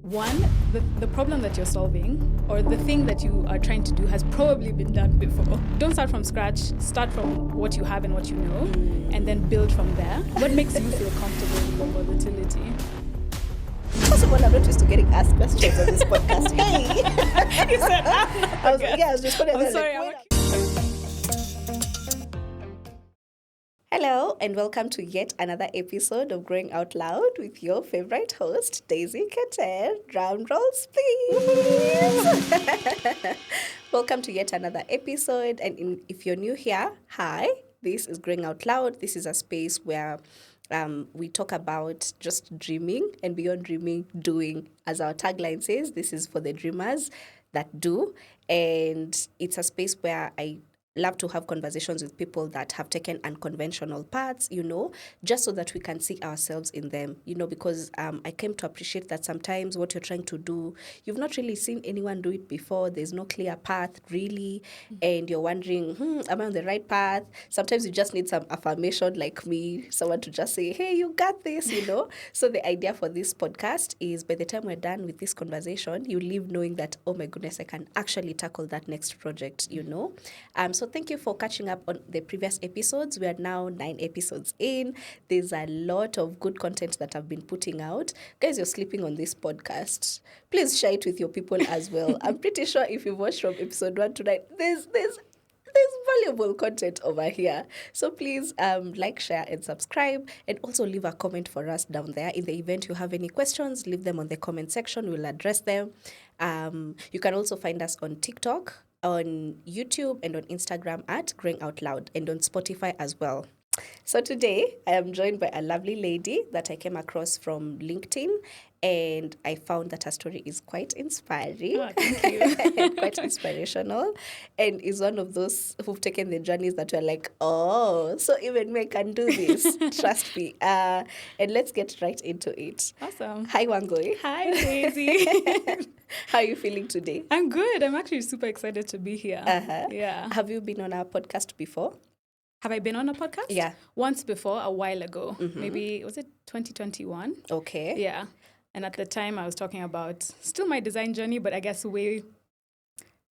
One, the problem that you're solving or the thing that you are trying to do has probably been done before. Don't start from scratch. Start from what you have and what you know, and then build from there. What makes you feel comfortable with your volatility? First of all, I'm not used to getting asked questions on this podcast. Hey! You said, I was responding. I'm sorry. Hello, and welcome to yet another episode of Growing Out Loud with your favorite host, Daisy Keten. Drum rolls, please. Welcome to yet another episode. And if you're new here, hi. This is Growing Out Loud. This is a space where we talk about just dreaming and beyond dreaming, doing. As our tagline says, this is for the dreamers that do. And it's a space where I love to have conversations with people that have taken unconventional paths, just so that we can see ourselves in them, because I came to appreciate that sometimes what you're trying to do, you've not really seen anyone do it before. There's no clear path, really. And you're wondering, am I on the right path? Sometimes you just need some affirmation like me, someone to just say, hey, you got this, So the idea for this podcast is by the time we're done with this conversation, you leave knowing that, oh my goodness, I can actually tackle that next project, So thank you for catching up on the previous episodes. We are now 9 episodes in. There's a lot of good content that I've been putting out. Guys, you're sleeping on this podcast. Please share it with your people as well. I'm pretty sure if you've watched from episode 1 to 9, there's valuable content over here. So please like, share, and subscribe. And also leave a comment for us down there. In the event you have any questions, leave them on the comment section. We'll address them. You can also find us on TikTok, on YouTube, and on Instagram at Growing Out Loud, and on Spotify as well. So today, I am joined by a lovely lady that I came across from LinkedIn, and I found that her story is quite inspiring. Oh, thank you. And quite inspirational, and is one of those who've taken the journeys that were like, oh, so even me can do this. Trust me. And let's get right into it. Awesome. Hi, Wangoi. Hi, Daisy. How are you feeling today? I'm good. I'm actually super excited to be here. Uh-huh. Yeah. Have you been on our podcast before? Have I been on a podcast? Yeah. Once before, a while ago. Maybe, was it 2021? Okay. Yeah. And at the time, I was talking about still my design journey, but I guess way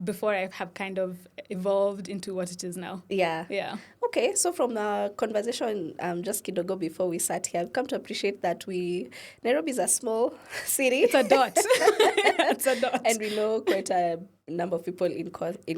before I have kind of evolved into what it is now. Yeah. Yeah. Okay, so from the conversation just kidogo before we sat here, I've come to appreciate that Nairobi is a small city. It's a dot. It's a dot. And we know quite a number of people in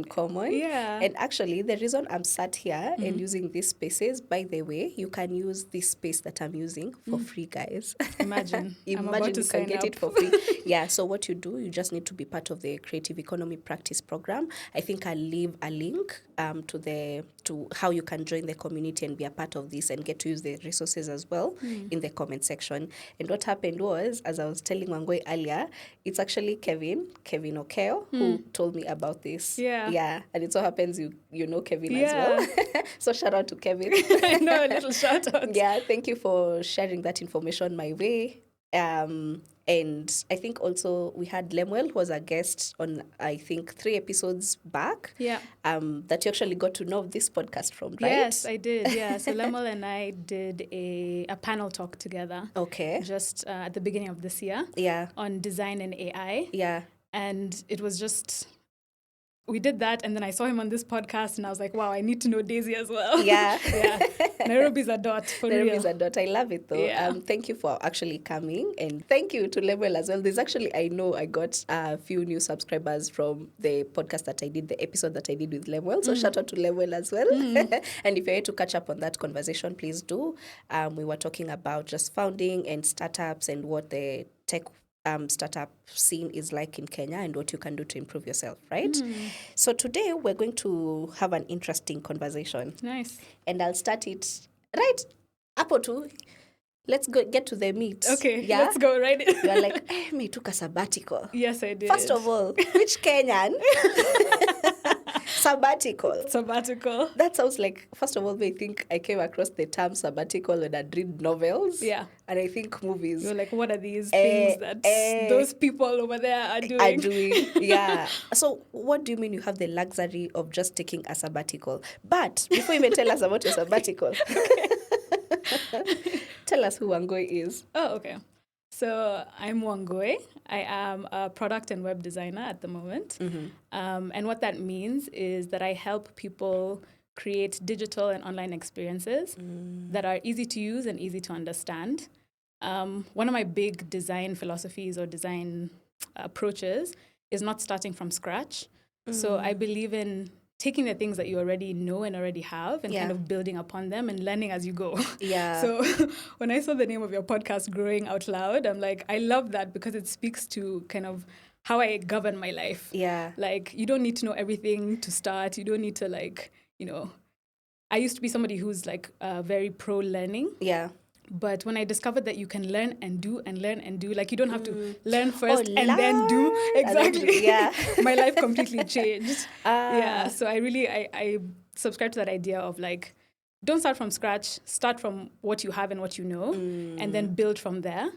common. Yeah. And actually, the reason I'm sat here and using these spaces, by the way, you can use this space that I'm using for free, guys. Imagine. I'm about Imagine to you can sign get up. it for free. Yeah, so what you do, you just need to be part of the Creative Economy Practice Program. I think I'll leave a link to how you can join the community and be a part of this and get to use the resources as well in the comment section. And what happened was, as I was telling Wangoi earlier, it's actually Kevin Okeo, who told me about this. Yeah. Yeah. And it so happens you know Kevin Yeah. as well. So shout out to Kevin. I know, a little shout out. Yeah, thank you for sharing that information my way. And I think also we had Lemuel, who was a guest on, I think, 3 episodes back. Yeah. That you actually got to know this podcast from, right? Yes, I did. Yeah. So Lemuel and I did a panel talk together. Okay. Just at the beginning of this year. Yeah. On design and AI. Yeah. And it was just, we did that, and then I saw him on this podcast, and I was like, wow, I need to know Daisy as well. Yeah. Yeah. Nairobi's a dot, for real. Nairobi's a dot. I love it, though. Yeah. Thank you for actually coming, and thank you to Lemuel as well. There's actually, I know I got a few new subscribers from the podcast that I did, the episode that I did with Lemuel, so shout out to Lemuel as well. And if you're here to catch up on that conversation, please do. We were talking about just founding and startups and what the tech startup scene is like in Kenya and what you can do to improve yourself, right? So today we're going to have an interesting conversation. Nice. And I'll start it right up to. Let's get to the meat. Okay, yeah? let's go right in. You're like, me took a sabbatical. Yes, I did. First of all, which Kenyan? Sabbatical. Sabbatical. That sounds like, first of all, I think I came across the term sabbatical when I'd read novels. Yeah. And I think movies. You're like, what are these things that those people over there are doing? Yeah. So what do you mean you have the luxury of just taking a sabbatical? But before you even tell us about your sabbatical, tell us who Wangoi is. Oh, okay. So I'm Wangoi. I am a product and web designer at the moment. And what that means is that I help people create digital and online experiences that are easy to use and easy to understand. One of my big design philosophies or design approaches is not starting from scratch. So I believe in taking the things that you already know and already have and kind of building upon them and learning as you go. Yeah. So when I saw the name of your podcast, Growing Out Loud, I'm like, I love that because it speaks to kind of how I govern my life. Yeah. Like, you don't need to know everything to start. You don't need to I used to be somebody who's like very pro learning. Yeah. But when I discovered that you can learn and do, like you don't have to learn first and then do. Exactly. My life completely changed. Yeah. So I subscribe to that idea of like, don't start from scratch, start from what you have and what you know, and then build from there.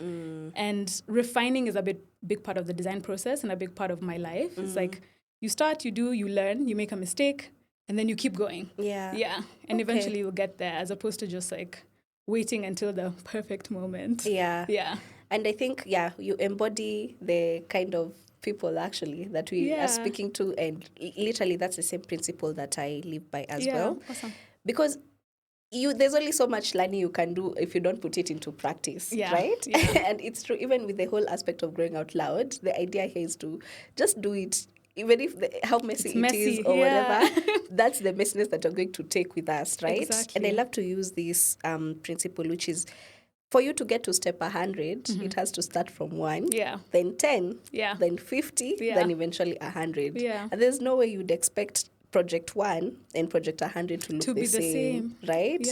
And refining is a big part of the design process and a big part of my life. It's like you start, you do, you learn, you make a mistake, and then you keep going. Yeah. And eventually you'll get there, as opposed to just like waiting until the perfect moment. Yeah. And I think, you embody the kind of people actually that we are speaking to. And literally that's the same principle that I live by as well. Awesome. Because there's only so much learning you can do if you don't put it into practice, right? And it's true, even with the whole aspect of growing out loud, the idea here is to just do it. Even if how messy it is or whatever, that's the messiness that we're going to take with us, right? Exactly. And I love to use this principle, which is for you to get to step 100, it has to start from 1, then 10, then 50, then eventually 100. And there's no way you'd expect project 1 and project 100 to look the same, right?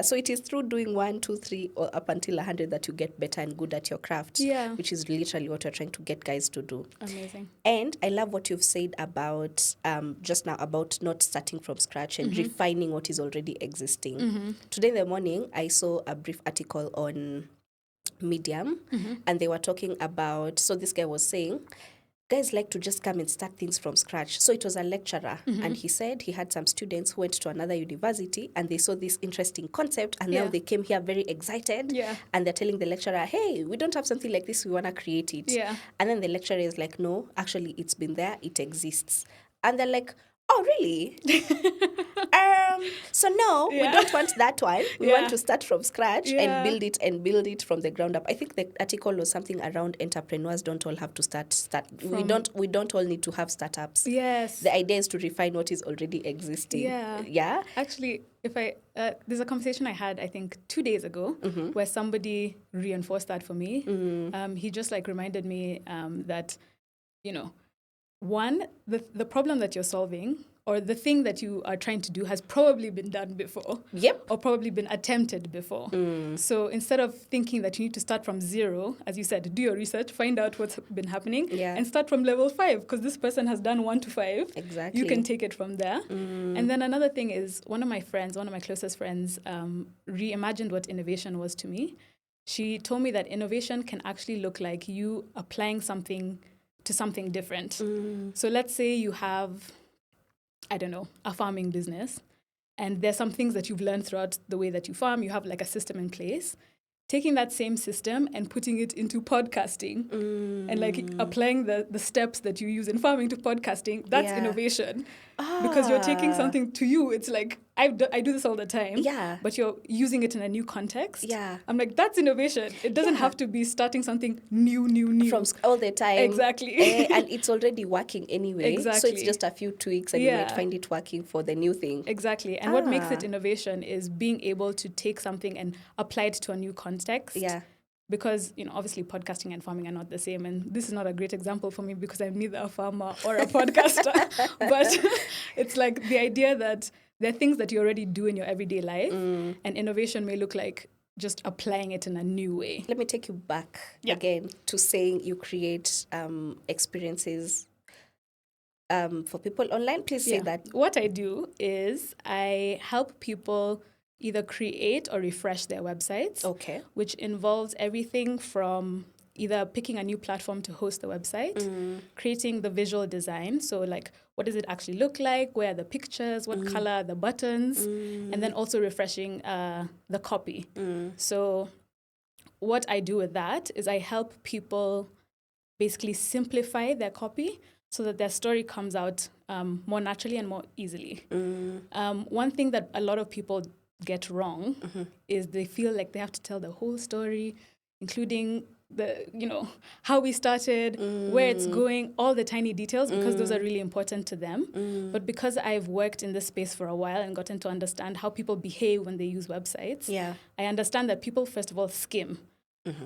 So it is through doing 1, 2, 3 or up until 100 that you get better and good at your craft, which is literally what we're trying to get guys to do. Amazing. And I love what you've said about just now about not starting from scratch and refining what is already existing. Today in the morning, I saw a brief article on Medium, and they were talking about, so this guy was saying, guys like to just come and start things from scratch. So it was a lecturer, and he said he had some students who went to another university and they saw this interesting concept, and now they came here very excited, and they're telling the lecturer, hey, we don't have something like this, we want to create it. And then the lecturer is like, no, actually it's been there, it exists. And they're like, oh, really? So no, we don't want that one. We want to start from scratch and build it from the ground up. I think the article was something around entrepreneurs don't all have to start. We don't all need to have startups. Yes. The idea is to refine what is already existing. Yeah. Actually, there's a conversation I had, I think 2 days ago, where somebody reinforced that for me. He just like reminded me that, one, the problem that you're solving or the thing that you are trying to do has probably been done before. Or probably been attempted before. So instead of thinking that you need to start from 0, as you said, do your research, find out what's been happening, and start from level 5, because this person has done 1 to 5. Exactly. You can take it from there. And then another thing is, one of my closest friends, reimagined what innovation was to me. She told me that innovation can actually look like you applying something to something different. So let's say you have, I don't know, a farming business, and there's some things that you've learned throughout the way that you farm. You have like a system in place. Taking that same system and putting it into podcasting and like applying the steps that you use in farming to podcasting, that's innovation. Because you're taking something to you. It's like, I do this all the time, but you're using it in a new context. I'm like, that's innovation. It doesn't have to be starting something new. From all the time. Exactly. And it's already working anyway. Exactly. So it's just a few tweaks and you might find it working for the new thing. Exactly. And what makes it innovation is being able to take something and apply it to a new context. Because, obviously podcasting and farming are not the same. And this is not a great example for me because I'm neither a farmer or a podcaster. But it's like the idea that there are things that you already do in your everyday life. And innovation may look like just applying it in a new way. Let me take you back again to saying you create experiences for people online. Please say that. What I do is I help people either create or refresh their websites, which involves everything from either picking a new platform to host the website, creating the visual design, so like what does it actually look like, where are the pictures, what color are the buttons, and then also refreshing the copy. So what I do with that is I help people basically simplify their copy so that their story comes out more naturally and more easily. One thing that a lot of people get wrong is they feel like they have to tell the whole story, including how we started, where it's going, all the tiny details, because those are really important to them. But because I've worked in this space for a while and gotten to understand how people behave when they use websites, I understand that people, first of all, skim.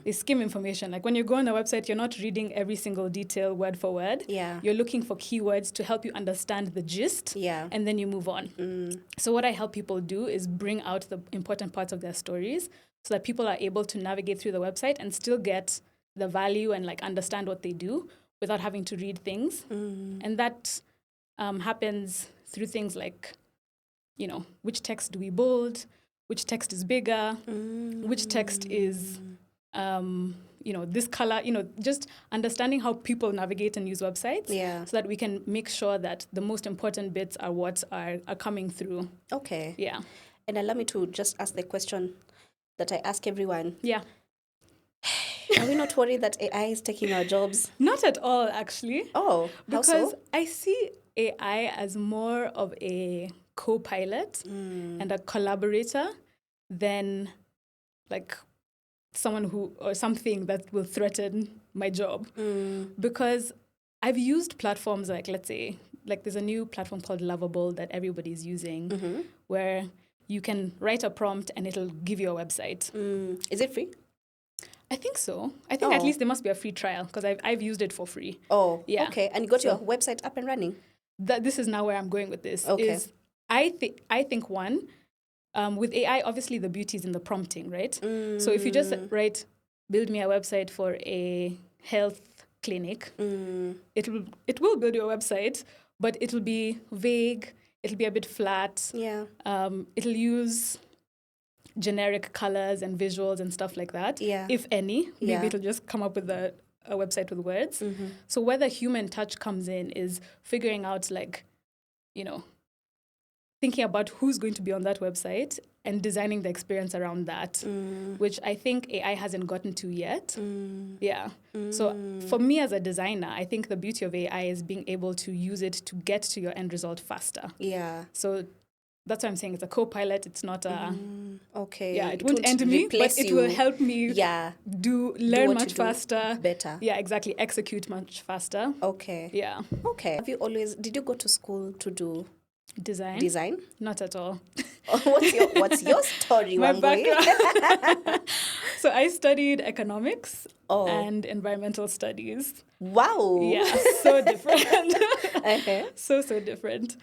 They skim information. Like when you go on a website, you're not reading every single detail word for word. You're looking for keywords to help you understand the gist, and then you move on. So what I help people do is bring out the important parts of their stories so that people are able to navigate through the website and still get the value and like understand what they do without having to read things. And that happens through things like, which text do we bold, which text is bigger, which text is this color, just understanding how people navigate and use websites so that we can make sure that the most important bits are what are coming through. Okay. Yeah. And allow me to just ask the question that I ask everyone. Yeah. Are we not worried that AI is taking our jobs? Not at all, actually. Oh, because how so? I see AI as more of a co-pilot and a collaborator than like someone or something that will threaten my job. Because I've used platforms like, let's say, like there's a new platform called Lovable that everybody's using where you can write a prompt and it'll give you a website. Is it free? I think so. I think at least there must be a free trial because I've used it for free. Oh, yeah. Okay. And you got your website up and running? This is now where I'm going with this. Okay. I think one, with AI, obviously the beauty is in the prompting, right? So if you just write, build me a website for a health clinic, it will build you a website, but it'll be vague. It'll be a bit flat. Yeah. It'll use generic colors and visuals and stuff like that. Yeah. If any, maybe it'll just come up with a website with words. So where the human touch comes in is figuring out thinking about who's going to be on that website and designing the experience around that, which I think AI hasn't gotten to yet. Yeah. So for me as a designer, I think the beauty of AI is being able to use it to get to your end result faster. Yeah. So that's why I'm saying it's a co-pilot. It's not a... Okay. Yeah, it won't end me, but it will help me learn much faster. Better. Yeah, exactly. Execute much faster. Okay. Yeah. Okay. Did you go to school to do design? Not at all. What's your story, My background. So I studied economics and environmental studies. Wow. Yeah, so different. So different.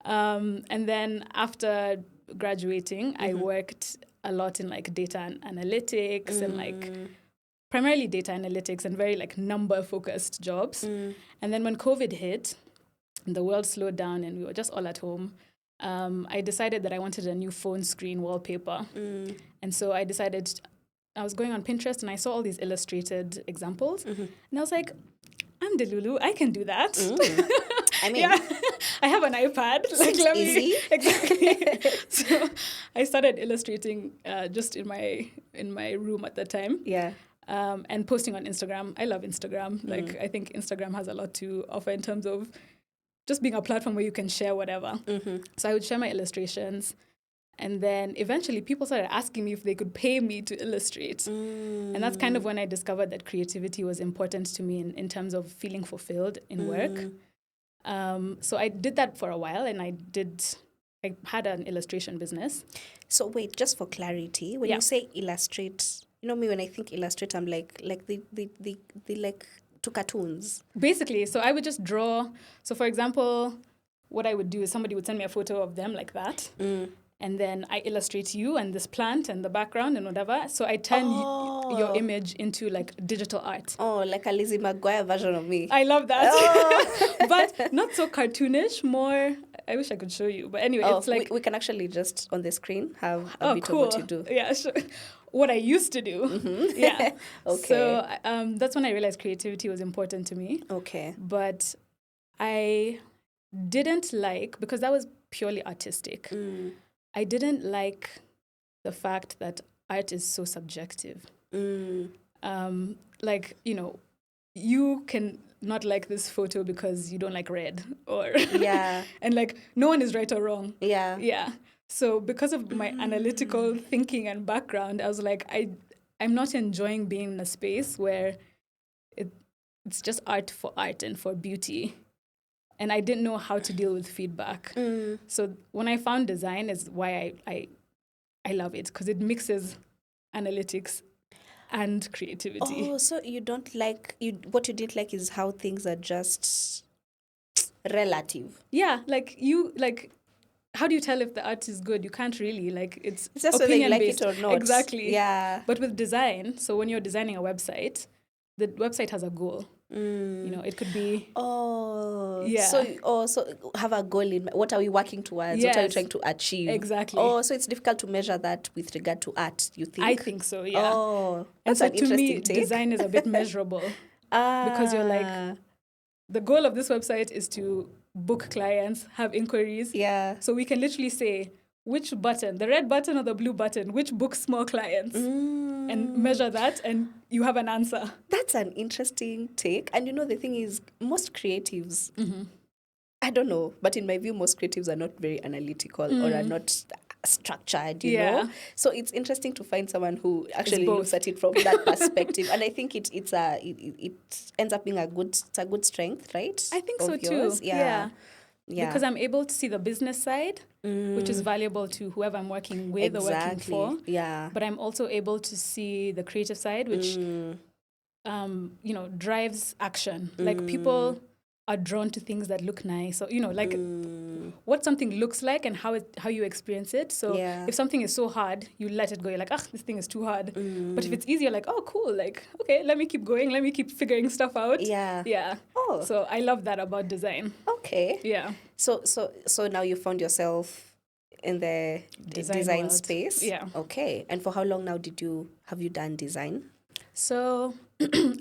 And then after graduating, I worked a lot in like data and analytics and like primarily data analytics and very like number focused jobs. And then when COVID hit, the world slowed down and we were just all at home. I decided that I wanted a new phone screen wallpaper. And so I was going on Pinterest and I saw all these illustrated examples. And I was like, I'm Delulu, I can do that. I mean, I have an iPad. Seems easy. Exactly. So I started illustrating just in my room at the time. Yeah. And posting on Instagram. I love Instagram. Like I think Instagram has a lot to offer in terms of just being a platform where you can share whatever. So I would share my illustrations. And then eventually people started asking me if they could pay me to illustrate. And that's kind of when I discovered that creativity was important to me in terms of feeling fulfilled in work. So I did that for a while and I had an illustration business. So wait, just for clarity, when you say illustrate, me when I think illustrate, I'm like the like to cartoons. Basically, so I would just draw. So for example, what I would do is somebody would send me a photo of them like that. And then I illustrate you and this plant and the background and whatever. So I turn your image into like digital art. Oh, like a Lizzie McGuire version of me. I love that. But not so cartoonish, more... I wish I could show you. But anyway, it's like... We can actually just on the screen have a bit of what you do. Yeah, sure. What I used to do. Yeah. Okay. So that's when I realized creativity was important to me. Okay. But I didn't because that was purely artistic. I didn't like the fact that art is so subjective. Like, you can not like this photo because you don't like red, or Yeah. and like no one is right or wrong. Yeah. So because of my analytical thinking and background, I was like, I'm not enjoying being in a space where it's just art for art and for beauty. And I didn't know how to deal with feedback. So when I found design is why I love it, because it mixes analytics and creativity. Oh, so you don't like what you didn't like is how things are just relative. Yeah, how do you tell if the art is good? You can't really. Like, it's just whether you like opinion-based. it or not. Exactly. Yeah. But with design, so when you're designing a website, the website has a goal. It could be... Oh. Yeah. So have a goal in what are we working towards? What are you Yes. trying to achieve? Exactly. Oh, so it's difficult to measure that with regard to art, you think? I think so, yeah. Oh, And that's so an to me, interesting take. design is a bit measurable. Because you're like, the goal of this website is to book clients, have inquiries. Yeah. So we can literally say, which button, the red button or the blue button, which books more clients? And measure that, and you have an answer. That's an interesting take. And the thing is, most creatives, I don't know, but in my view, most creatives are not very analytical or are not structured, you know? So it's interesting to find someone who actually looks at it from that perspective. And I think it ends up being a good strength, right? I think of so yours. too. Yeah. Because I'm able to see the business side, which is valuable to whoever I'm working with or working for. Yeah. But I'm also able to see the creative side, which drives action. Like, people are drawn to things that look nice. So, what something looks like and how you experience it. So if something is so hard, you let it go. You're like, this thing is too hard. But if it's easy, you're like, oh, cool. Like, okay, let me keep going. Let me keep figuring stuff out. Yeah. Oh. So I love that about design. Okay. Yeah. So now you found yourself in the design space. Yeah. Okay. And for how long now have you done design? So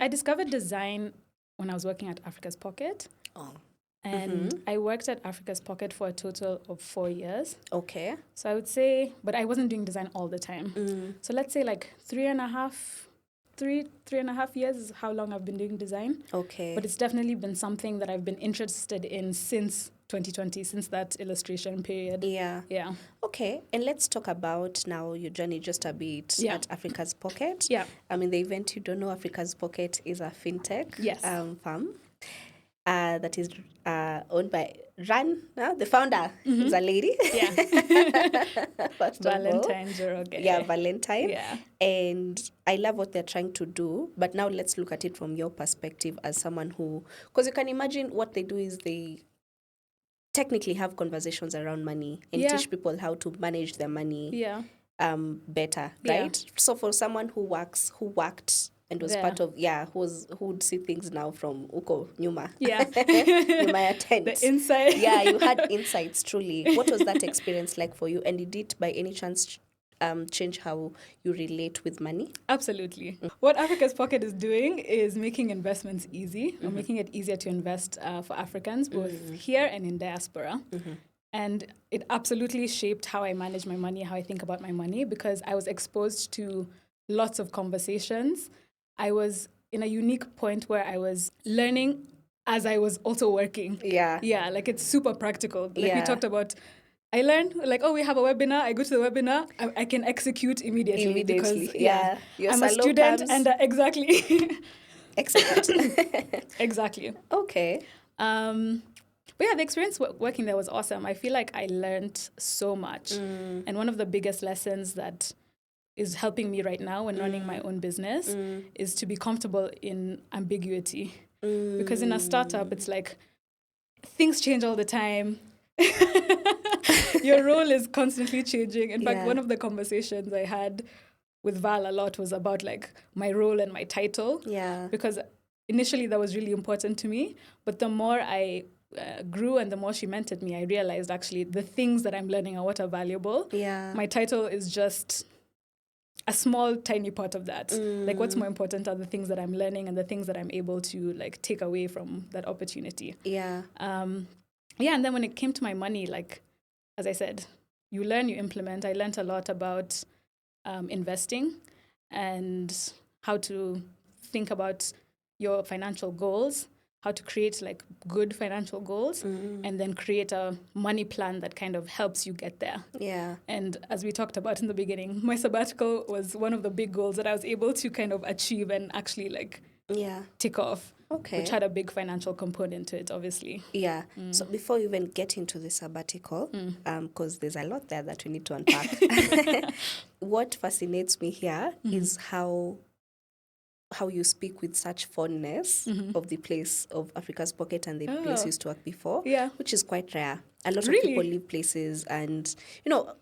I discovered design when I was working at Africa's Pocket. Oh. And I worked at Africa's Pocket for a total of 4 years. Okay. So I would say, but I wasn't doing design all the time. So let's say like 3.5 years is how long I've been doing design. Okay. But it's definitely been something that I've been interested in since 2020, since that illustration period. Yeah. Yeah. Okay. And let's talk about now your journey just a bit at Africa's Pocket. Yeah. In the event you don't know, Africa's Pocket is a fintech firm that is owned by the founder is a lady. Yeah. First Valentine. Yeah, Valentine. Yeah. And I love what they're trying to do. But now let's look at it from your perspective as someone who, because you can imagine what they do is they technically have conversations around money and teach people how to manage their money better, right? So for someone who worked and was part of, who would see things now from uko nyuma. Yeah. Nyuma tent. The inside. Yeah, you had insights, truly. What was that experience like for you? And did it by any chance change how you relate with money? Absolutely. What Africa's Pocket is doing is making investments easy, or making it easier to invest for Africans, both here and in diaspora. And it absolutely shaped how I manage my money, how I think about my money, because I was exposed to lots of conversations. I was in a unique point where I was learning as I was also working. Yeah. Yeah, like it's super practical. Like we talked about, I learned, like, we have a webinar. I go to the webinar. I can execute immediately. Because, I'm a student and exactly. Execute. Exactly. Okay. But the experience working there was awesome. I feel like I learned so much. And one of the biggest lessons that is helping me right now when running my own business is to be comfortable in ambiguity. Because in a startup, it's like things change all the time. Your role is constantly changing. In fact, one of the conversations I had with Val a lot was about like my role and my title. Yeah. Because initially that was really important to me. But the more I grew and the more she mentored me, I realized actually the things that I'm learning are what are valuable. Yeah. My title is just a small, tiny part of that. Like what's more important are the things that I'm learning and the things that I'm able to like take away from that opportunity. Yeah. And then when it came to my money, like, as I said, you learn, you implement. I learned a lot about investing and how to think about your financial goals, how to create like good financial goals, and then create a money plan that kind of helps you get there. Yeah. And as we talked about in the beginning, my sabbatical was one of the big goals that I was able to kind of achieve and actually like tick off. Okay. Which had a big financial component to it, obviously. Yeah. So before you even get into the sabbatical, because there's a lot there that we need to unpack, what fascinates me here is how you speak with such fondness of the place of Africa's Pocket and the place you used to work before, which is quite rare. A lot of people leave places and,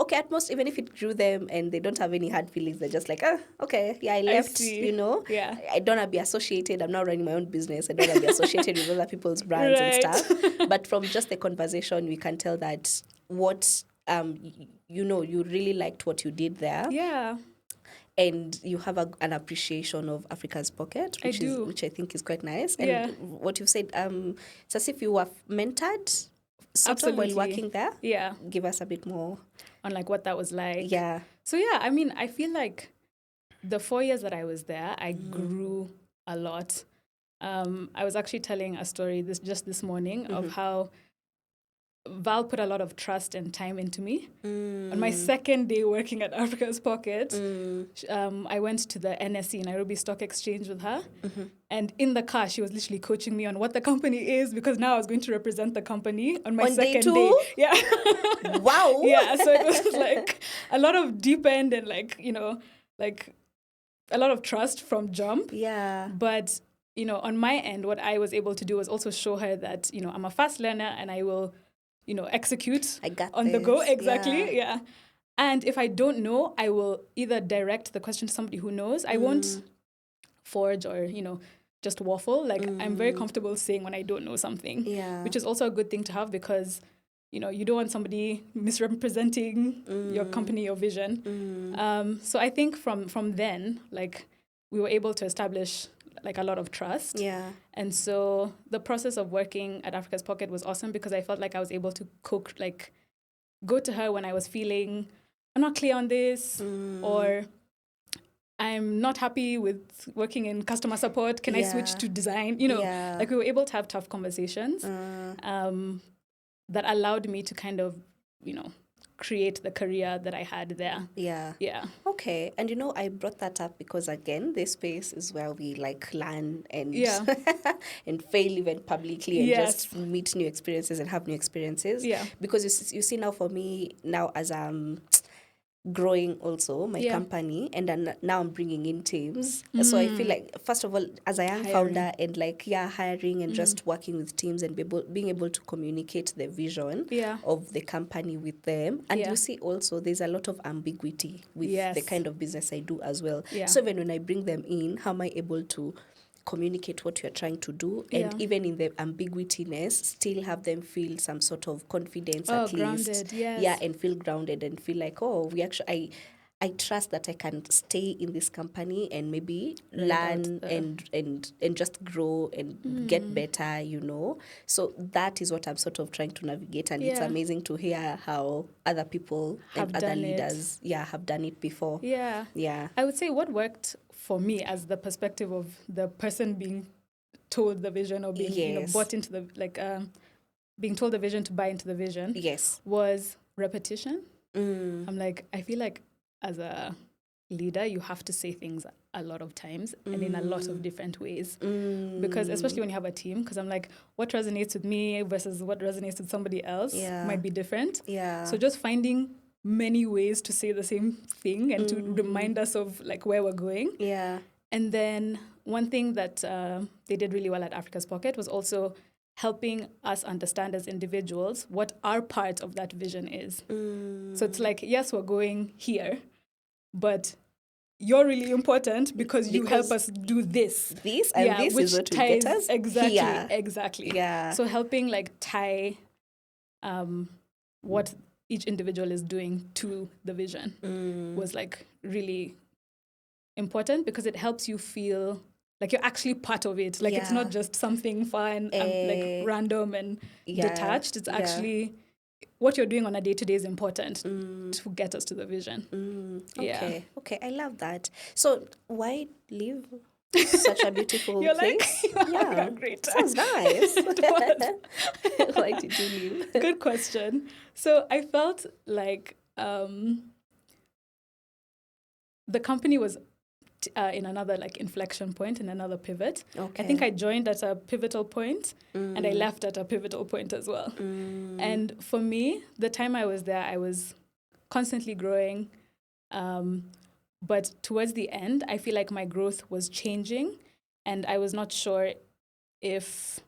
okay, at most, even if it drew them and they don't have any hard feelings, they're just like, okay, I left, Yeah. I don't want to be associated. I'm not running my own business. I don't want to be associated with other people's brands and stuff. But from just the conversation, we can tell that what, you really liked what you did there. Yeah. And you have an appreciation of Africa's Pocket, which I think is quite nice. And what you've said, it's as if you were mentored while working there. Yeah. Give us a bit more on like what that was like. Yeah. So yeah, I mean, I feel like the 4 years that I was there, I grew a lot. I was actually telling a story this morning of how Val put a lot of trust and time into me. On my second day working at Africa's Pocket, I went to the NSE, Nairobi Stock Exchange, with her. And in the car, she was literally coaching me on what the company is, because now I was going to represent the company on my second day. Yeah. Wow. Yeah. So it was like a lot of deep end and like a lot of trust from jump. Yeah. But, on my end, what I was able to do was also show her that, I'm a fast learner and I will execute on the go. Exactly. Yeah. And if I don't know, I will either direct the question to somebody who knows. I won't forge or, just waffle. Like I'm very comfortable saying when I don't know something, which is also a good thing to have, because, you don't want somebody misrepresenting your company or vision. So I think from then, like we were able to establish like a lot of trust. Yeah. And so the process of working at Africa's Pocket was awesome, because I felt like I was able to go to her when I was feeling, I'm not clear on this, or I'm not happy with working in customer support. Can I switch to design? Like we were able to have tough conversations that allowed me to kind of, create the career that I had there. Yeah. Yeah. Okay. And I brought that up because, again, this space is where we like learn and and fail even publicly and just meet new experiences and have new experiences. Yeah. Because you see now, for me now, as growing also my company, and then now I'm bringing in teams. So I feel like, first of all, as a young founder and hiring and just working with teams and being able to communicate the vision of the company with them. And you see also there's a lot of ambiguity with the kind of business I do as well. So even when I bring them in, how am I able to communicate what you're trying to do, and even in the ambiguityness, still have them feel some sort of confidence at grounded, least. yes. Yeah, and feel grounded and feel like, I trust that I can stay in this company and maybe learn and just grow and get better, So that is what I'm sort of trying to navigate, and it's amazing to hear how other people and other leaders have done it before. Yeah. Yeah. I would say what worked for me, as the perspective of the person being told the vision, or being bought into the being told the vision to buy into the vision, was repetition. I'm like, I feel like as a leader, you have to say things a lot of times and in a lot of different ways, because especially when you have a team, because I'm like, what resonates with me versus what resonates with somebody else might be different. So just finding many ways to say the same thing and to remind us of like where we're going. And then one thing that they did really well at Africa's Pocket was also helping us understand as individuals what our part of that vision is. So it's like, yes, we're going here, but you're really important because you help us do this. This is what will get us here. Exactly. So helping tie what each individual is doing to the vision was really important, because it helps you feel like you're actually part of it. It's not just something fun and random and detached. It's actually what you're doing on a day-to-day is important to get us to the vision. Okay. Okay. I love that. So why leave such a beautiful You're place? like, you're having a great time. Sounds nice. It was. Why did you leave? Good question. So I felt like the company was in another like inflection point, in another pivot. Okay. I think I joined at a pivotal point and I left at a pivotal point as well. And for me, the time I was there, I was constantly growing. But towards the end, I feel like my growth was changing and I was not sure if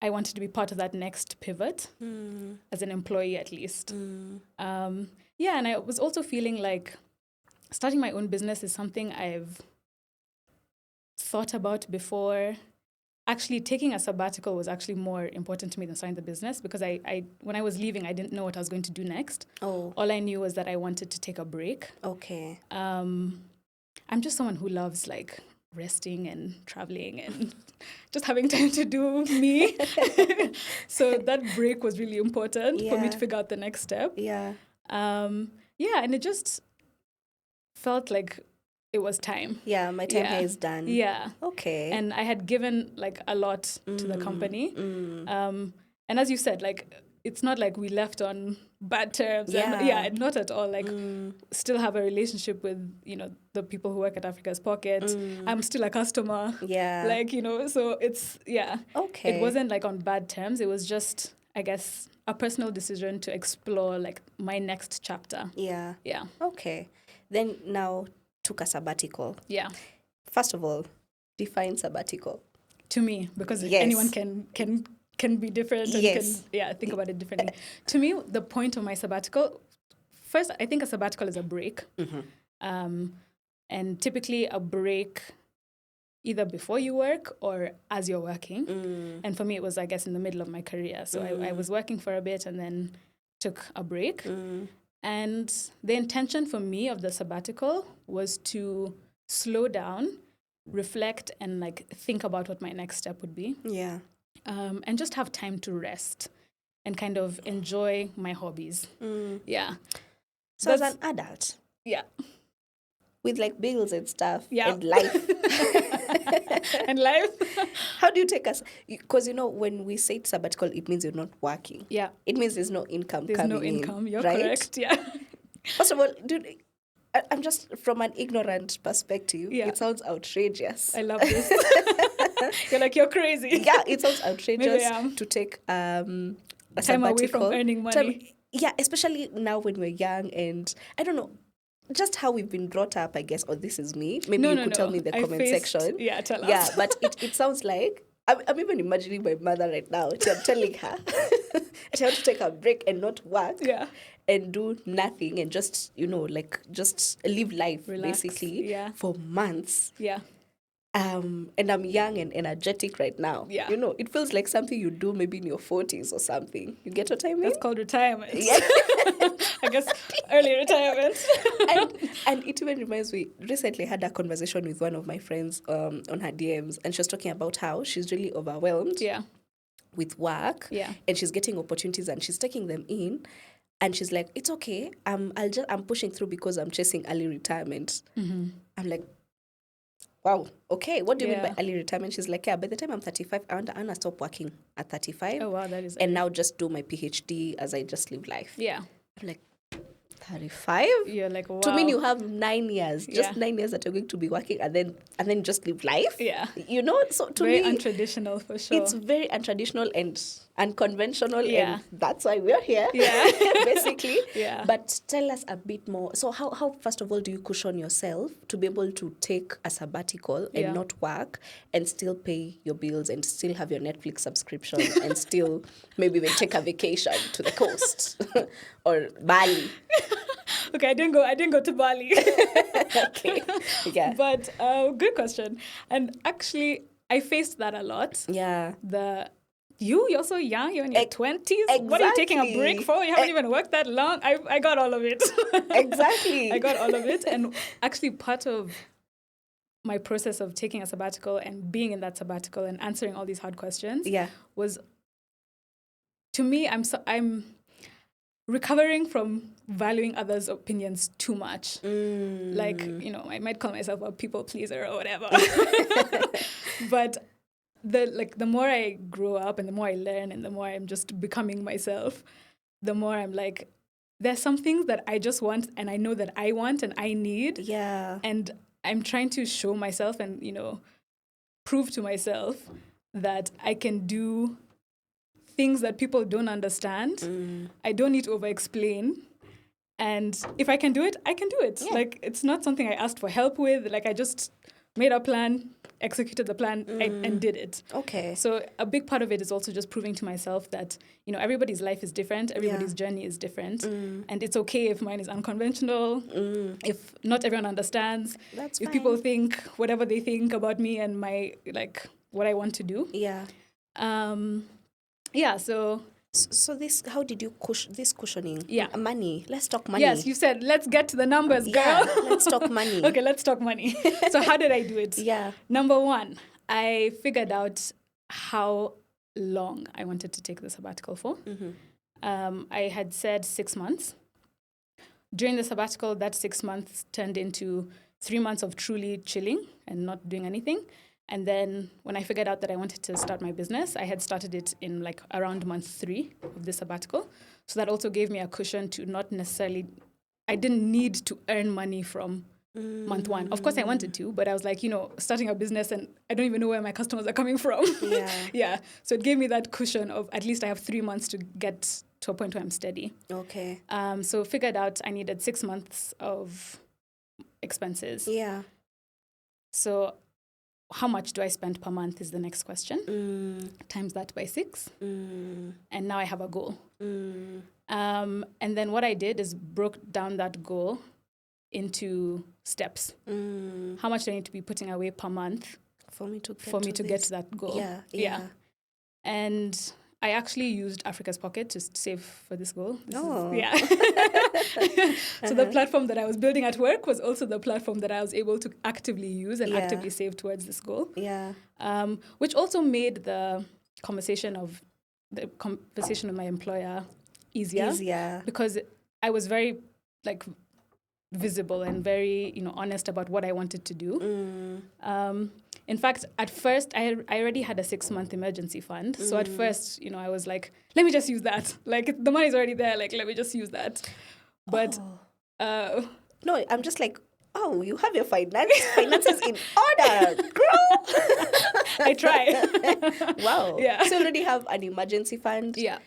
I wanted to be part of that next pivot as an employee, at least. Yeah, and I was also feeling like starting my own business is something I've thought about before. Actually, taking a sabbatical was actually more important to me than starting the business because I when I was leaving, I didn't know what I was going to do next. Oh. All I knew was that I wanted to take a break. Okay. I'm just someone who loves like resting and traveling and just having time to do me. So that break was really important for me to figure out the next step. Yeah. Yeah, and it just felt like it was time. Yeah, my time here is done. Yeah. Okay. And I had given like a lot to the company. And as you said, like it's not like we left on bad terms. Yeah. And not at all. Like still have a relationship with, the people who work at Africa's Pocket. I'm still a customer. Yeah. Like, so it's, Okay. It wasn't like on bad terms. It was just, I guess, a personal decision to explore like my next chapter. Yeah. Yeah. Okay. Then now took a sabbatical. Yeah. First of all, define sabbatical. To me, because Yes. anyone can be different and can think about it differently. To me, the point of my sabbatical, first, I think a sabbatical is a break. And typically a break either before you work or as you're working. And for me, it was, I guess, in the middle of my career. So I was working for a bit and then took a break. And the intention for me of the sabbatical was to slow down, reflect, and like think about what my next step would be. Yeah. And just have time to rest and kind of enjoy my hobbies. Yeah. So as an adult. Yeah. With like bills and stuff. Yeah. And life. And life. How do you take us? Because, when we say sabbatical, it means you're not working. Yeah. It means there's no income There's coming no income. in, You're right? correct. Yeah. First of all, dude, I'm just from an ignorant perspective. Yeah. It sounds outrageous. I love this. You're like, you're crazy. Yeah, it sounds outrageous Maybe I am. to take a Time away sabbatical. from earning money. Yeah, especially now when we're young and I don't know, just how we've been brought up, I guess, or this is me. Maybe you could tell me in the comment section. Yeah, tell us. Yeah, but it sounds like, I'm even imagining my mother right now. I'm telling her, I want to take a break and not work. Yeah. And do nothing and just, just live life, Relax, basically, yeah. for months. Yeah. And I'm young and energetic right now. Yeah. It feels like something you do maybe in your 40s or something. You get what I mean? That's called retirement. Yeah. I guess early retirement. and it even reminds me, recently had a conversation with one of my friends on her DMs, and she was talking about how she's really overwhelmed with work. Yeah. And she's getting opportunities and she's taking them in. And she's like, it's okay. I'm pushing through because I'm chasing early retirement. I'm like, wow, okay. What do you mean by early retirement? She's like, yeah, by the time I'm 35, I want to stop working at 35. Oh, wow, that is... And now just do my PhD as I just live life. Yeah. I'm like, 35? You're like, wow. To me, you have 9 years. Just Yeah. 9 years that you're going to be working and then just live life. Yeah. So to Very me, untraditional for sure. it's very untraditional and unconventional, Yeah. and that's why we're here, Yeah. basically. Yeah. But tell us a bit more. So how first of all, do you cushion yourself to be able to take a sabbatical and not work and still pay your bills and still have your Netflix subscription and still maybe even take a vacation to the coast or Bali? Okay, I didn't go to Bali. Okay. Yeah. But good question. And actually, I faced that a lot. Yeah. You're so young, you're in your 20s. What are you taking a break for? You haven't even worked that long. I got all of it. Exactly. I got all of it. And actually part of my process of taking a sabbatical and being in that sabbatical and answering all these hard questions was, to me, recovering from valuing others' opinions too much. Like, I might call myself a people pleaser or whatever. But the more I grow up and the more I learn and the more I'm just becoming myself, the more I'm like, there's some things that I just want and I know that I want and I need. Yeah. And I'm trying to show myself and, prove to myself that I can do things that people don't understand. I don't need to over-explain. And if I can do it, I can do it. Yeah. Like, it's not something I asked for help with. Like, I just made a plan, executed the plan, and did it. Okay. So a big part of it is also just proving to myself that, everybody's life is different. Everybody's journey is different. And it's okay if mine is unconventional, if not everyone understands. That's if fine. people think whatever they think about me and my, what I want to do. Yeah. So this, how did you this cushioning? Yeah. Money. Let's talk money. Yes, you said, let's get to the numbers, girl. Yeah, let's talk money. Okay, let's talk money. So how did I do it? Yeah. Number one, I figured out how long I wanted to take the sabbatical for. I had said 6 months. During the sabbatical, that 6 months turned into 3 months of truly chilling and not doing anything. And then when I figured out that I wanted to start my business, I had started it in around month 3 of the sabbatical. So that also gave me a cushion to not necessarily, I didn't need to earn money from month 1. Of course I wanted to, but I was like, starting a business and I don't even know where my customers are coming from. Yeah. Yeah. So it gave me that cushion of at least I have 3 months to get to a point where I'm steady. Okay. So figured out I needed 6 months of expenses. Yeah. So how much do I spend per month is the next question. Times that by 6. And now I have a goal. And then what I did is broke down that goal into steps. How much do I need to be putting away per month for me to get to that goal? Yeah. And I actually used Africa's Pocket to save for this goal. So the platform that I was building at work was also the platform that I was able to actively use and actively save towards this goal. Yeah. Which also made the conversation with my employer easier. Because I was very visible and very honest about what I wanted to do. In fact, at first, I already had a 6-month emergency fund. So at first, I was like, let me just use that. The money's already there. Let me just use that. But no, I'm just like, oh, you have your finances in order, girl. I try. Wow. Yeah. So you already have an emergency fund? Yeah.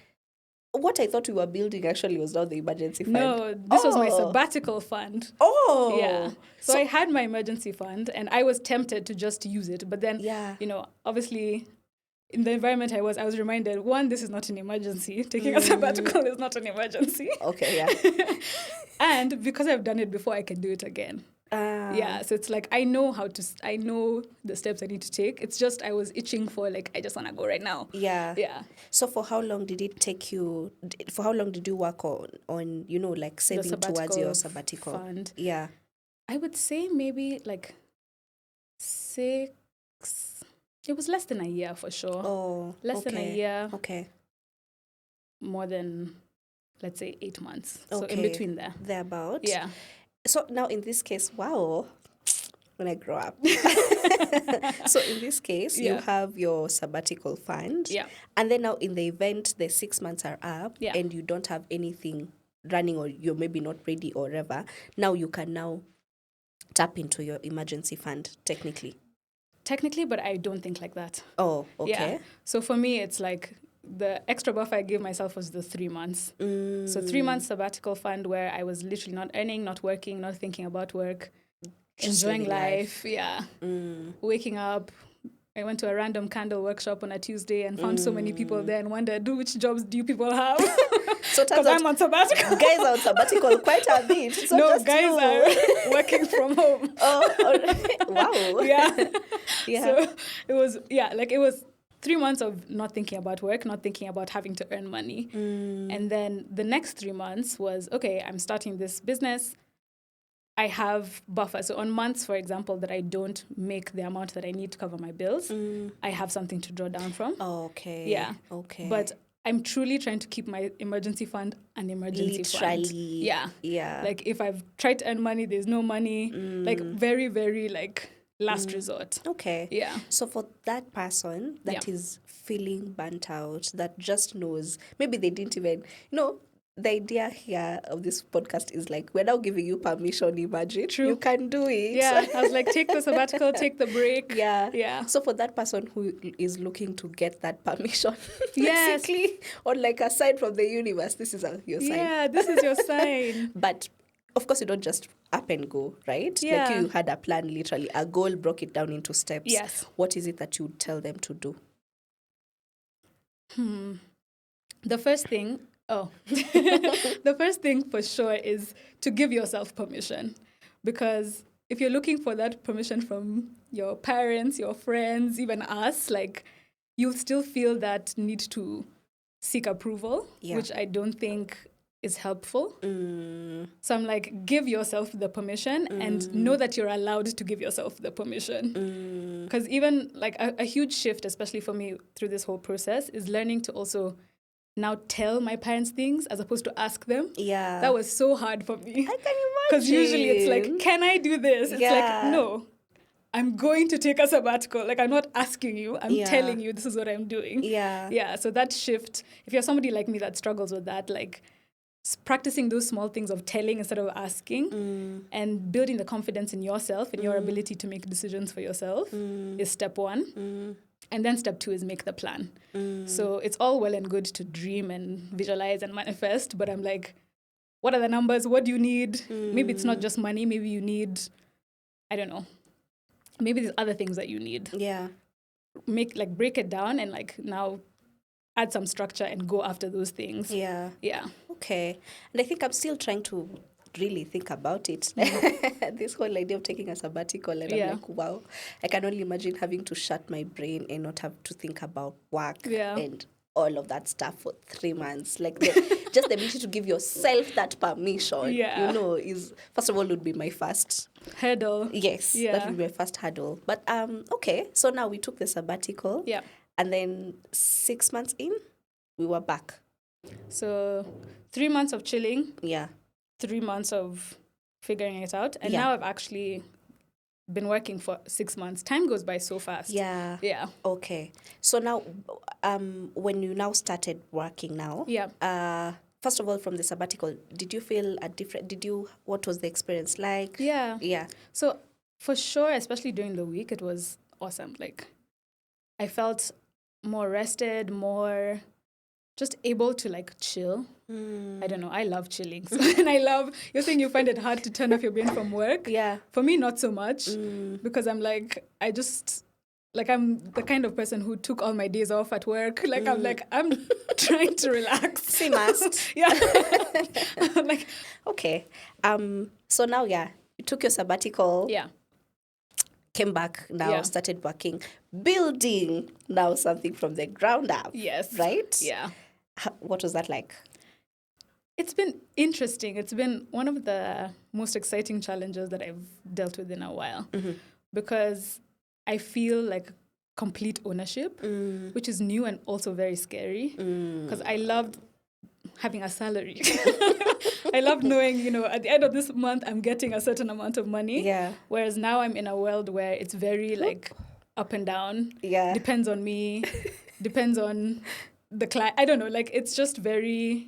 What I thought we were building actually was not the emergency fund. No, this was my sabbatical fund. Oh. Yeah. So I had my emergency fund and I was tempted to just use it. But then, obviously, in the environment I was reminded, 1, this is not an emergency. Taking a sabbatical is not an emergency. Okay, yeah. And because I've done it before, I can do it again. Yeah, so it's I know I know the steps I need to take. It's just I was itching for I just want to go right now. Yeah. Yeah. So for how long did it take you, for how long did you work on saving towards your sabbatical fund? Yeah. I would say maybe 6, it was less than a year for sure. Oh, less than a year. Okay. More than, let's say, 8 months. Okay. So in between there. Thereabout. Yeah. So now in this case, wow, when I grow up. So in this case, you have your sabbatical fund. Yeah. And then now in the event the 6 months are up and you don't have anything running or you're maybe not ready or whatever, now you can now tap into your emergency fund technically. Technically, but I don't think like that. Oh, okay. Yeah. So for me, it's the extra buffer I gave myself was the 3 months. So 3 months sabbatical fund where I was literally not earning, not working, not thinking about work, just enjoying life. Yeah. Waking up. I went to a random candle workshop on a Tuesday and found so many people there and wondered, which jobs do you people have? So because I'm on sabbatical. Guys are on sabbatical quite a bit. So no, just guys are working from home. Wow. Yeah. Yeah. So it was 3 months of not thinking about work, not thinking about having to earn money. And then the next 3 months was, okay, I'm starting this business. I have buffer. So on months, for example, that I don't make the amount that I need to cover my bills, I have something to draw down from. Okay. Yeah. Okay. But I'm truly trying to keep my emergency fund an emergency fund. Literally. Yeah. Yeah. Like if I've tried to earn money, there's no money. Like very, very like last resort. Okay. Yeah. So for that person that is feeling burnt out, that just knows, maybe they didn't even, the idea here of this podcast is like, we're now giving you permission, imagine. True. You can do it. Yeah. I was like, take the sabbatical, take the break. Yeah. Yeah. So for that person who is looking to get that permission, Yes. basically, or like a sign from the universe, this is your sign. Yeah, this is your sign. But of course, you don't just up and go, right? Yeah. Like you had a plan, literally. A goal, broke it down into steps. Yes. What is it that you would tell them to do? The first thing, the first thing for sure is to give yourself permission. Because if you're looking for that permission from your parents, your friends, even us, like you'll still feel that need to seek approval, which I don't think is helpful. So I'm like, give yourself the permission and know that you're allowed to give yourself the permission. Because even like a huge shift, especially for me through this whole process, is learning to also now tell my parents things as opposed to ask them. Yeah. That was so hard for me. I can imagine. Because usually it's like, can I do this? It's like, no. I'm going to take a sabbatical. Like, I'm not asking you. I'm telling you this is what I'm doing. Yeah. Yeah. So that shift, if you're somebody like me that struggles with that, like practicing those small things of telling instead of asking and building the confidence in yourself and your ability to make decisions for yourself is step one. And then step two is make the plan. So it's all well and good to dream and visualize and manifest, but I'm like, what are the numbers? What do you need? Maybe it's not just money. Maybe you need, I don't know. Maybe there's other things that you need. Yeah. Break it down and like now add some structure and go after those things. Yeah. Yeah. Okay. And I think I'm still trying to really think about it. This whole idea of taking a sabbatical, and I'm like, wow, I can only imagine having to shut my brain and not have to think about work and all of that stuff for 3 months. Like just the ability to give yourself that permission, is first of all would be my first hurdle. Yes, that would be my first hurdle. But okay, so now we took the sabbatical. Yeah. And then 6 months in, we were back. So 3 months of chilling. Yeah. 3 months of figuring it out. And now I've actually been working for 6 months. Time goes by so fast. Yeah. Yeah. Okay. So now, when you now started working now, first of all, from the sabbatical, did you feel what was the experience like? Yeah. Yeah. So for sure, especially during the week, it was awesome. Like I felt more rested, more just able to like chill. I don't know. I love chilling. So, and you're saying you find it hard to turn off your brain from work. Yeah. For me, not so much because I'm like, I'm the kind of person who took all my days off at work. Like, I'm trying to relax. She must. Yeah. I'm like, okay. So now, you took your sabbatical. Yeah. Came back now, started working, building now something from the ground up. Yes. Right? Yeah. What was that like? It's been interesting. It's been one of the most exciting challenges that I've dealt with in a while because I feel like complete ownership, which is new and also very scary because I loved having a salary. I love knowing, at the end of this month, I'm getting a certain amount of money. Yeah. Whereas now I'm in a world where it's very like up and down. Yeah. Depends on me. Depends on the client. I don't know. Like it's just very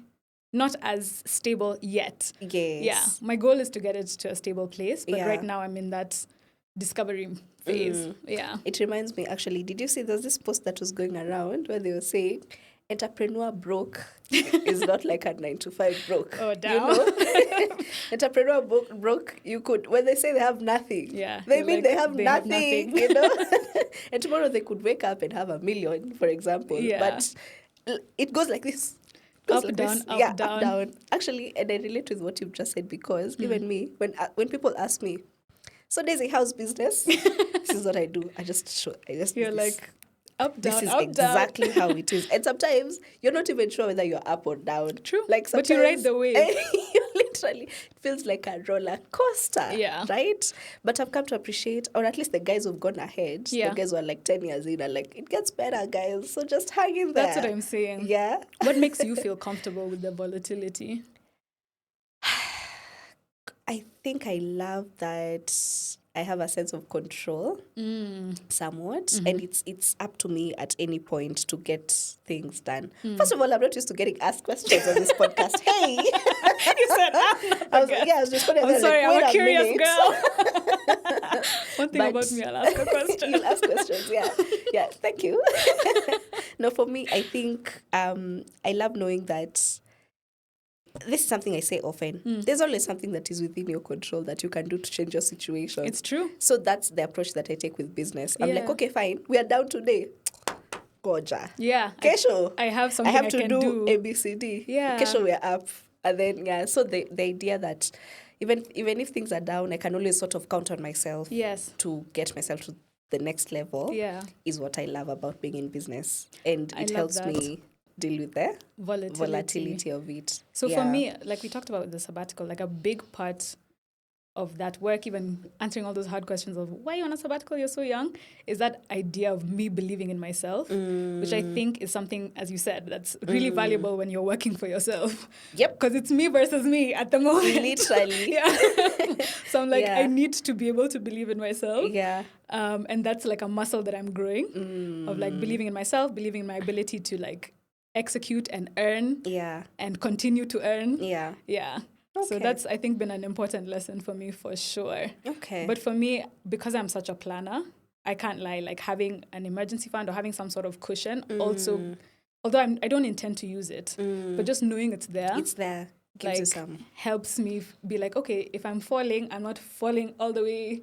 not as stable yet. Yes. Yeah. My goal is to get it to a stable place. But right now I'm in that discovery phase. Yeah. It reminds me, actually, did you see there's this post that was going around where they were saying, entrepreneur broke is not like a 9-to-5 broke. Oh, damn. Entrepreneur broke, you could, when they say they have nothing, they mean they have nothing. And tomorrow they could wake up and have $1 million, for example. But it goes like this. Up, down. Up, down. Actually, and I relate with what you've just said because even me, when people ask me, so Daisy, how's business? This is what I do. I just You're like, Up, This down, is up, exactly down. how it is. And sometimes you're not even sure whether you're up or down. True. Like But sometimes you ride the wave. you literally, it feels like a roller coaster. Yeah. Right? But I've come to appreciate, or at least the guys who've gone ahead, Yeah. the guys who are like 10 years in are like, it gets better, guys. So just hang in there. That's what I'm saying. Yeah. What makes you feel comfortable with the volatility? I think I love that I have a sense of control somewhat, and it's up to me at any point to get things done. First of all, I'm not used to getting asked questions on this podcast. Hey, You said, I'm not I was responding. I'm sorry, I'm a curious minute. girl. One thing But- about me, I'll ask a question. You'll ask questions, yeah. Thank you. No, for me, I think I love knowing that. This is something I say often. There's always something that is within your control that you can do to change your situation. It's true. So that's the approach that I take with business. I'm like, Yeah. okay, fine. We are down today. Goja. Yeah. Kesho. I have something I have I to can do A, B, C, D. Yeah. Kesho, we're up. And then, so the idea that even if things are down, I can always sort of count on myself Yes. to get myself to the next level Yeah. is what I love about being in business. And I it love helps that. me deal with the Volatility. volatility of it. So Yeah. for me, like we talked about with the sabbatical, like a big part of that work, even answering all those hard questions of why are you on a sabbatical, you're so young, is that idea of me believing in myself, which I think is something, as you said, that's really valuable when you're working for yourself. Yep. Because it's me versus me at the moment. Literally. Yeah. So I'm like, Yeah. I need to be able to believe in myself. Yeah. And that's like a muscle that I'm growing of like believing in myself, believing in my ability to like execute and earn Yeah. and continue to earn. Yeah. Yeah. So Okay. that's, I think, been an important lesson for me for sure. Okay. But for me, because I'm such a planner, I can't lie, like having an emergency fund or having some sort of cushion also, although I don't intend to use it, but just knowing it's there, It's there. Gives you like some. helps me be like, okay, if I'm falling, I'm not falling all the way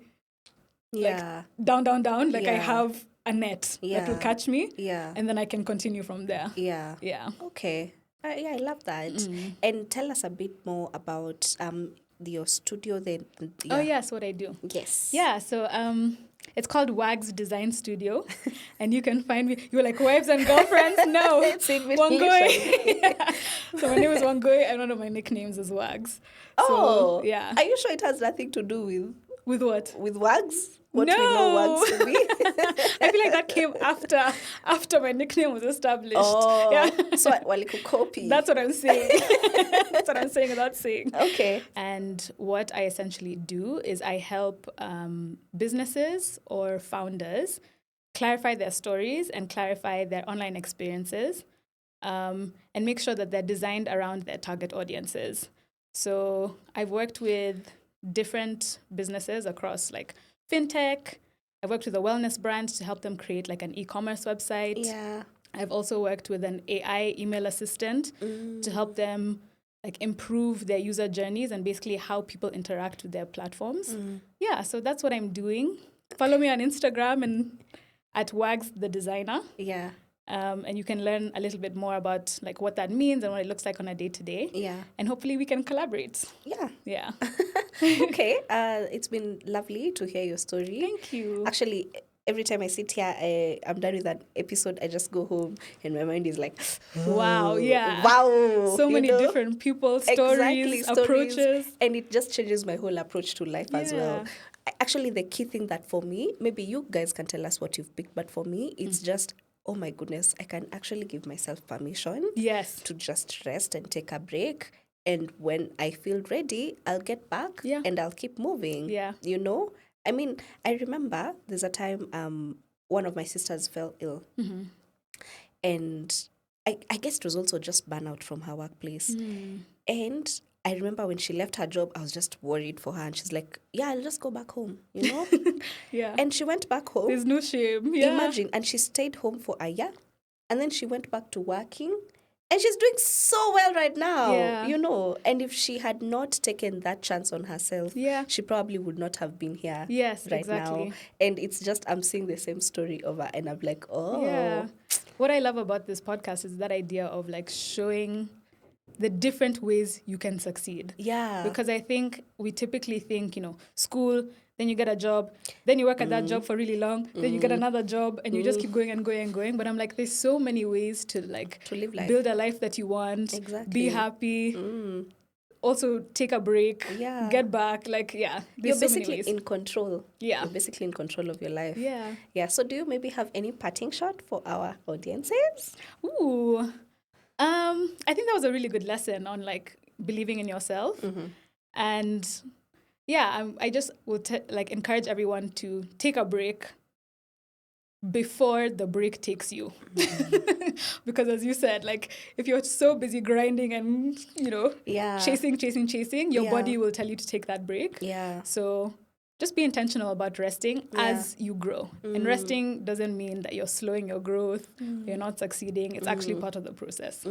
Yeah. down. Like I Yeah. have a net that will Yeah. catch me Yeah. and then I can continue from there. Yeah. Yeah. Okay. Yeah, I love that. And tell us a bit more about your studio then. Oh, yes, what I do. Yes. Yeah, so it's called Wags Design Studio, and you can find me. You're like wives and girlfriends? No, It's in Wangoi. Yeah. So my name is Wangoi, and one of my nicknames is Wags. Oh, so, yeah. Are you sure it has nothing to do With what? with wags? What No. we know wags to be? I feel like that came after my nickname was established. Oh, Yeah. so copy. That's what I'm saying. That's what I'm saying without saying. Okay. And what I essentially do is I help businesses or founders clarify their stories and clarify their online experiences and make sure that they're designed around their target audiences. So I've worked with different businesses across like fintech. I've worked with a wellness brand to help them create like an e-commerce website. Yeah. I've also worked with an AI email assistant to help them like improve their user journeys and basically how people interact with their platforms. Yeah, so that's what I'm doing. Follow me on Instagram and at Wags the Designer. Yeah. And you can learn a little bit more about like what that means and what it looks like on a day-to-day. Yeah. And hopefully we can collaborate. Yeah. Yeah. Okay. It's been lovely to hear your story. Thank you. Actually, every time I sit here, I'm done with that episode. I just go home and my mind is like, Wow, yeah. wow. So you many know? different people, stories, approaches. And it just changes my whole approach to life as well. Yeah. Actually, the key thing that for me, maybe you guys can tell us what you've picked, but for me, it's just, oh my goodness, I can actually give myself permission Yes. to just rest and take a break. And when I feel ready, I'll get back Yeah. and I'll keep moving. Yeah. You know? I mean, I remember there's a time one of my sisters fell ill. And I guess it was also just burnout from her workplace. And I remember when she left her job, I was just worried for her. And she's like, yeah, I'll just go back home, you know? Yeah. And she went back home. There's no shame. Yeah. Imagine. And she stayed home for a year. And then she went back to working. And she's doing so well right now, Yeah. you know. And if she had not taken that chance on herself, Yeah. she probably would not have been here Yes, right exactly. now. And it's just, I'm seeing the same story over and I'm like, oh. Yeah. What I love about this podcast is that idea of like showing the different ways you can succeed. Yeah. Because I think we typically think, school, then you get a job, then you work at that job for really long, then you get another job, and you just keep going and going and going. But I'm like, there's so many ways to live life, build a life that you want, exactly, be happy, also take a break, get back. You're so basically many ways. in control. Yeah. You're basically in control of your life. Yeah. So do you maybe have any parting shot for our audiences? Ooh. I think that was a really good lesson on believing in yourself. And I just would encourage everyone to take a break before the break takes you. Because as you said, if you're so busy grinding and, chasing, your body will tell you to take that break. Yeah. So just be intentional about resting as you grow. And resting doesn't mean that you're slowing your growth, you're not succeeding. It's actually part of the process.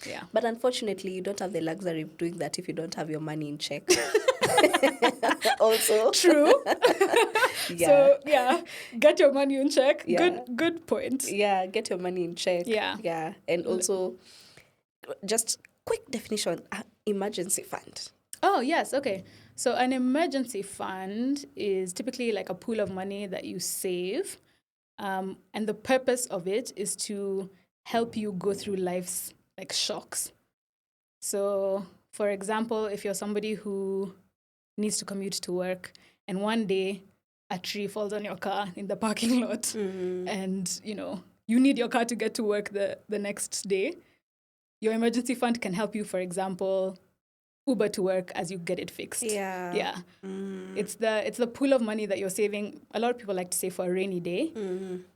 Yeah. But unfortunately, you don't have the luxury of doing that if you don't have your money in check. Also. True. So, get your money in check. Yeah. Good point. Yeah, get your money in check. Yeah. Yeah. And also, just quick definition, emergency fund. Oh, yes. Okay. So an emergency fund is typically like a pool of money that you save. And the purpose of it is to help you go through life's shocks. So, for example, if you're somebody who needs to commute to work and one day a tree falls on your car in the parking lot and, you need your car to get to work the next day, your emergency fund can help you, for example, Uber to work as you get it fixed. Yeah. It's the pool of money that you're saving. A lot of people like to save for a rainy day,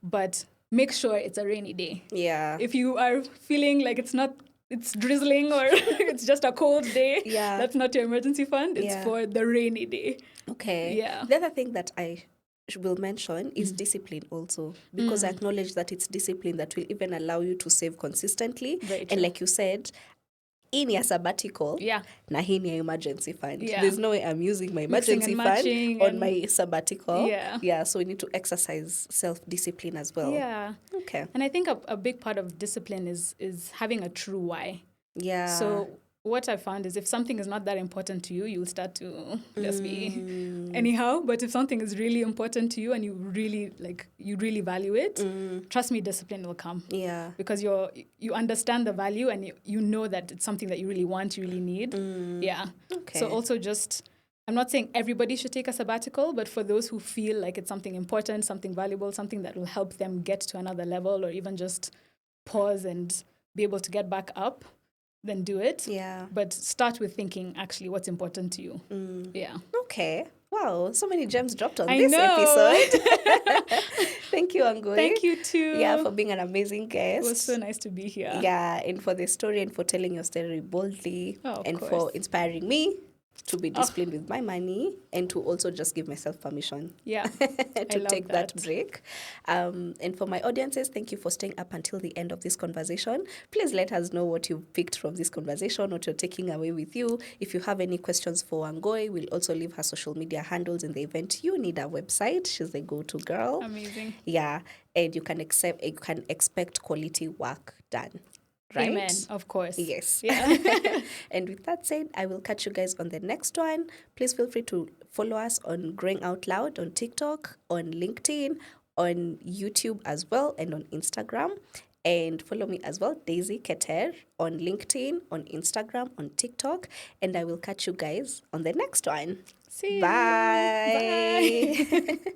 but make sure it's a rainy day. Yeah. If you are feeling like it's drizzling or it's just a cold day, that's not your emergency fund. It's for the rainy day. Okay. Yeah. The other thing that I will mention is discipline also, because I acknowledge that it's discipline that will even allow you to save consistently. And like you said, in your sabbatical, na hii ni emergency fund. There's no way I'm using my emergency fund on my sabbatical. So we need to exercise self-discipline as well. Yeah. Okay. And I think a big part of discipline is having a true why. Yeah. So what I found is if something is not that important to you, you'll start to just be anyhow. But if something is really important to you and you really value it, trust me, discipline will come. Yeah. Because you understand the value and you know that it's something that you really want, you really need. Yeah. Okay. So also I'm not saying everybody should take a sabbatical, but for those who feel like it's something important, something valuable, something that will help them get to another level or even just pause and be able to get back up, then do it. Yeah. But start with thinking actually what's important to you. Yeah. Okay. Wow, so many gems dropped on this episode. Thank you, Angui. Thank you too. Yeah, for being an amazing guest. It was so nice to be here. Yeah, and for the story and for telling your story boldly for inspiring me to be disciplined with my money and to also just give myself permission to take that break. And for my audiences, thank you for staying up until the end of this conversation. Please let us know what you picked from this conversation, what you're taking away with you. If you have any questions for Angoi, we'll also leave her social media handles in the event. You need a website. She's the go-to girl. Amazing. Yeah, and you can expect quality work done. Right? Amen, of course. Yes. Yeah. And with that said, I will catch you guys on the next one. Please feel free to follow us on Growing Out Loud on TikTok, on LinkedIn, on YouTube as well, and on Instagram. And follow me as well, Daisy Keter, on LinkedIn, on Instagram, on TikTok. And I will catch you guys on the next one. See you. Bye. Bye.